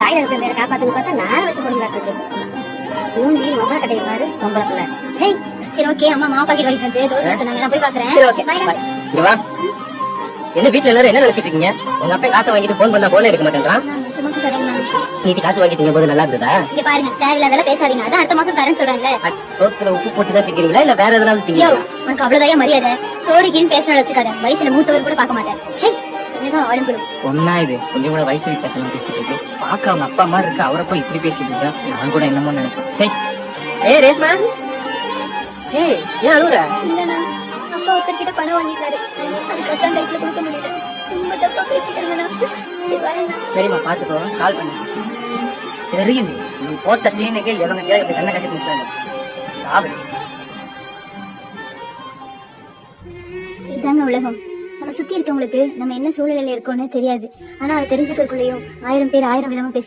தாய் தகப்பன் பேரை காப்பாத்துன்னு பார்த்தா நான் வச்சு கொடுங்களாட்டு மூஞ்சி முக கட்டை பாரு பொம்பளை பிள்ளை. சரி ஓகே, அம்மா மாவு பாக்கெட் வாங்கி வந்து தோசை சொன்னாங்க, நான் போய் பாக்குறேன். என்ன வீட்டுல எல்லாரும் என்ன நினைச்சிட்டு இருக்கீங்க? உங்க அப்பா காசை வாங்கிட்டு போன் பண்ணா போல எடுக்க மாட்டேன்றான். நீ காசு வாங்கிட்டீங்க போது நல்லா இருந்ததா? இங்க பாருங்க, தேவையில்லாத பேசாதீங்க. அதான் அடுத்த மாசம் தரேன்னு சொல்றேன்ல. சோத்துல உப்பு போட்டு தான் திக்கிறீங்களா இல்ல வேற எதனால திக்கிறீங்களா? உனக்கு அவ்வளவுதான் மரியாதை. சோரிக்கின்னு பேசினால வச்சுக்காத. வயசுல மூத்தவர் கூட பார்க்க மாட்டேன். ஒன்னா இது கொஞ்சம் கூட வயசு வித்தியாசம் பேசிட்டு இருக்கு. பாக்க அவங்க அப்பா மாதிரி இருக்கு, அவரை போய் இப்படி பேசிட்டு இருக்கா. நான் கூட என்னமோ நினைச்சேன். ஏய் ரேஸ்மா, ஏய் ஏன் அழுவுற? இல்லண்ணா, அப்பா ஒருத்தர்கிட்ட பணம் வாங்கிட்டாரு. அதுக்கத்தான் கையில கொடுக்க முடியல. ரொம்ப தப்பா பேசிட்டாங்கண்ணா. சரிம்மா பாத்துக்கோ, கால் பண்ணு. தெரியுது நீ போட்ட சீனுக்கு எவங்க கேட்க கண்ண கசிட்டு நிற்கிறாங்க. சாப்பிடு. இதாங்க உலகம். நம்ம சுத்தி இருக்கவங்களுக்கு நம்ம என்ன சூழ்நிலையில இருக்கோம்னு தெரியாது. ஆனா அதை தெரிஞ்சுக்கிறதுக்குள்ளேயும் 1000 பேர் 1000 விதமா பேசி